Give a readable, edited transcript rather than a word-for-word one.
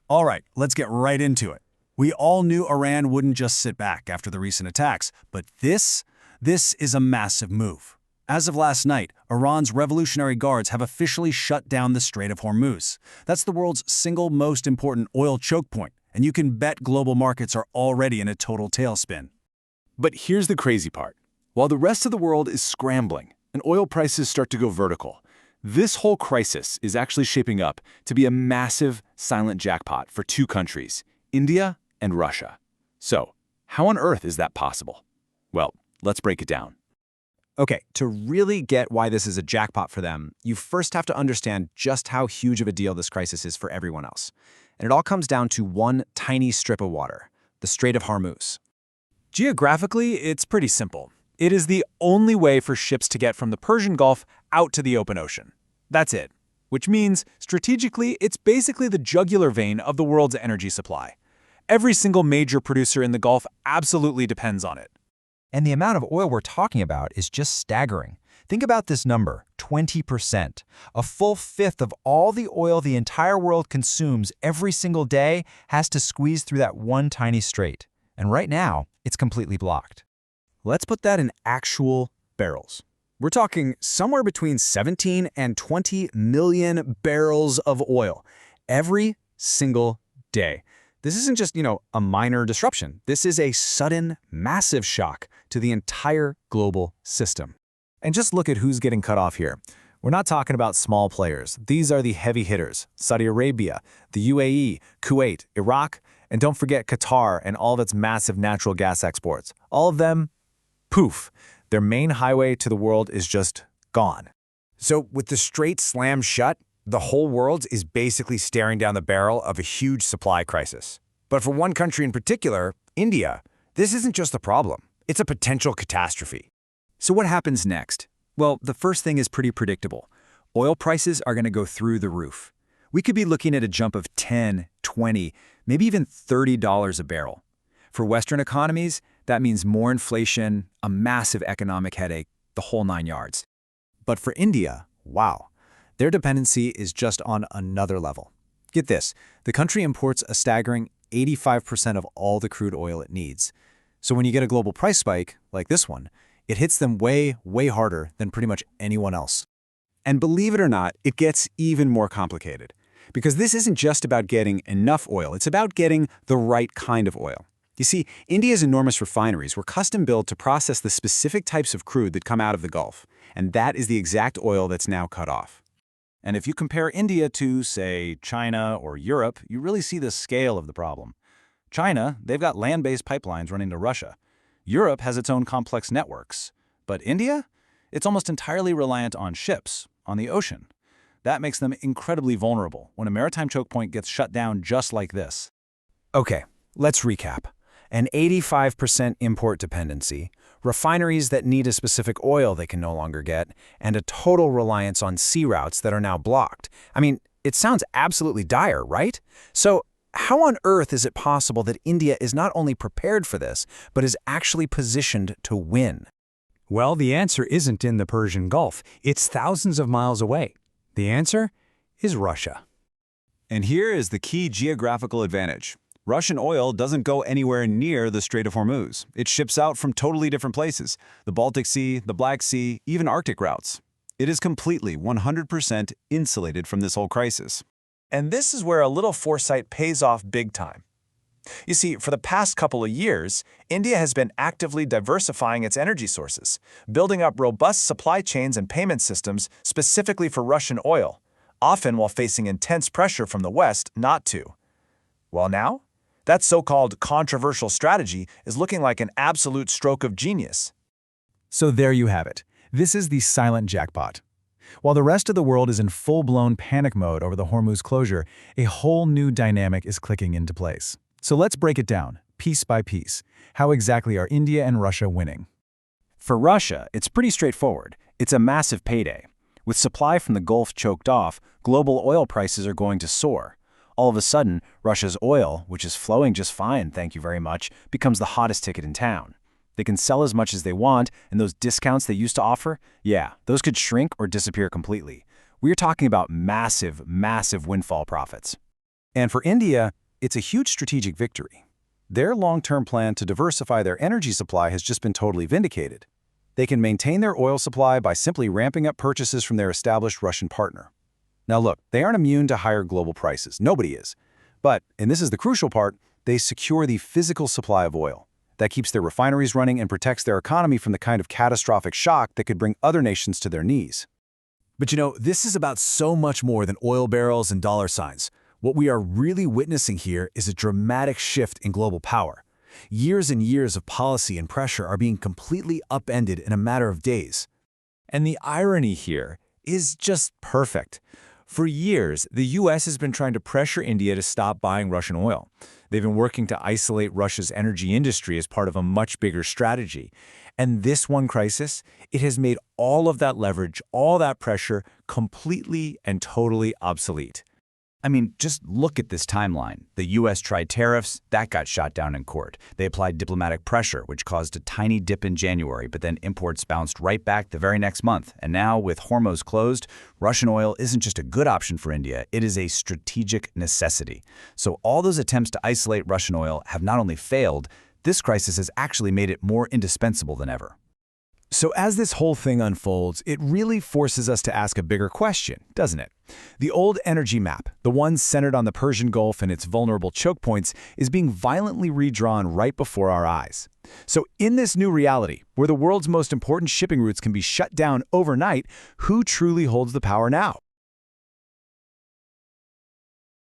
All right, let's get right into it. We all knew Iran wouldn't just sit back after the recent attacks, but this is a massive move. As of last night, Iran's Revolutionary Guards have officially shut down the Strait of Hormuz. That's the world's single most important oil choke point, and you can bet global markets are already in a total tailspin. But here's the crazy part. While the rest of the world is scrambling and oil prices start to go vertical, this whole crisis is actually shaping up to be a massive silent jackpot for two countries, India and Russia. So, how on earth is that possible? Well, let's break it down. Okay, to really get why this is a jackpot for them, you first have to understand just how huge of a deal this crisis is for everyone else. And it all comes down to one tiny strip of water, the Strait of Hormuz. Geographically, it's pretty simple. It is the only way for ships to get from the Persian Gulf out to the open ocean. That's it. Which means, strategically, it's basically the jugular vein of the world's energy supply. Every single major producer in the Gulf absolutely depends on it. And the amount of oil we're talking about is just staggering. Think about this number, 20%. A full fifth of all the oil the entire world consumes every single day has to squeeze through that one tiny strait. And right now, it's completely blocked. Let's put that in actual barrels. We're talking somewhere between 17 and 20 million barrels of oil every single day. This isn't just, a minor disruption. This is a sudden, massive shock to the entire global system. And just look at who's getting cut off here. We're not talking about small players. These are the heavy hitters. Saudi Arabia, the UAE, Kuwait, Iraq, and don't forget Qatar and all of its massive natural gas exports. All of them, poof, their main highway to the world is just gone. So with the strait slammed shut, the whole world is basically staring down the barrel of a huge supply crisis. But for one country in particular, India, this isn't just a problem. It's a potential catastrophe. So what happens next? Well, the first thing is pretty predictable. Oil prices are going to go through the roof. We could be looking at a jump of 10, 20, maybe even $30 a barrel. For Western economies, that means more inflation, a massive economic headache, the whole 9 yards. But for India, wow, their dependency is just on another level. Get this, the country imports a staggering 85% of all the crude oil it needs. So when you get a global price spike, like this one, it hits them way, way harder than pretty much anyone else. And believe it or not, it gets even more complicated. Because this isn't just about getting enough oil, it's about getting the right kind of oil. You see, India's enormous refineries were custom-built to process the specific types of crude that come out of the Gulf, and that is the exact oil that's now cut off. And if you compare India to, say, China or Europe, you really see the scale of the problem. China, they've got land-based pipelines running to Russia. Europe has its own complex networks. But India? It's almost entirely reliant on ships, on the ocean. That makes them incredibly vulnerable when a maritime choke point gets shut down just like this. Okay, let's recap. An 85% import dependency, refineries that need a specific oil they can no longer get, and a total reliance on sea routes that are now blocked. I mean, it sounds absolutely dire, right? So how on earth is it possible that India is not only prepared for this, but is actually positioned to win? Well, the answer isn't in the Persian Gulf. It's thousands of miles away. The answer is Russia. And here is the key geographical advantage. Russian oil doesn't go anywhere near the Strait of Hormuz. It ships out from totally different places, the Baltic Sea, the Black Sea, even Arctic routes. It is completely 100% insulated from this whole crisis. And this is where a little foresight pays off big time. You see, for the past couple of years, India has been actively diversifying its energy sources, building up robust supply chains and payment systems specifically for Russian oil, often while facing intense pressure from the West not to. Well now, that so-called controversial strategy is looking like an absolute stroke of genius. So there you have it. This is the silent jackpot. While the rest of the world is in full-blown panic mode over the Hormuz closure, a whole new dynamic is clicking into place. So let's break it down, piece by piece. How exactly are India and Russia winning? For Russia, it's pretty straightforward. It's a massive payday. With supply from the Gulf choked off, global oil prices are going to soar. All of a sudden, Russia's oil, which is flowing just fine, thank you very much, becomes the hottest ticket in town. They can sell as much as they want, and those discounts they used to offer, yeah, those could shrink or disappear completely. We're talking about massive, massive windfall profits. And for India, it's a huge strategic victory. Their long-term plan to diversify their energy supply has just been totally vindicated. They can maintain their oil supply by simply ramping up purchases from their established Russian partner. Now look, they aren't immune to higher global prices. Nobody is. But, and this is the crucial part, they secure the physical supply of oil. That keeps their refineries running and protects their economy from the kind of catastrophic shock that could bring other nations to their knees. But you know, this is about so much more than oil barrels and dollar signs. What we are really witnessing here is a dramatic shift in global power. Years and years of policy and pressure are being completely upended in a matter of days. And the irony here is just perfect. For years, the U.S. has been trying to pressure India to stop buying Russian oil. They've been working to isolate Russia's energy industry as part of a much bigger strategy. And this one crisis, it has made all of that leverage, all that pressure, completely and totally obsolete. I mean, just look at this timeline. The U.S. tried tariffs, that got shot down in court. They applied diplomatic pressure, which caused a tiny dip in January, but then imports bounced right back the very next month. And now, with Hormuz closed, Russian oil isn't just a good option for India, it is a strategic necessity. So all those attempts to isolate Russian oil have not only failed, this crisis has actually made it more indispensable than ever. So as this whole thing unfolds, it really forces us to ask a bigger question, doesn't it? The old energy map, the one centered on the Persian Gulf and its vulnerable choke points, is being violently redrawn right before our eyes. So in this new reality, where the world's most important shipping routes can be shut down overnight, who truly holds the power now?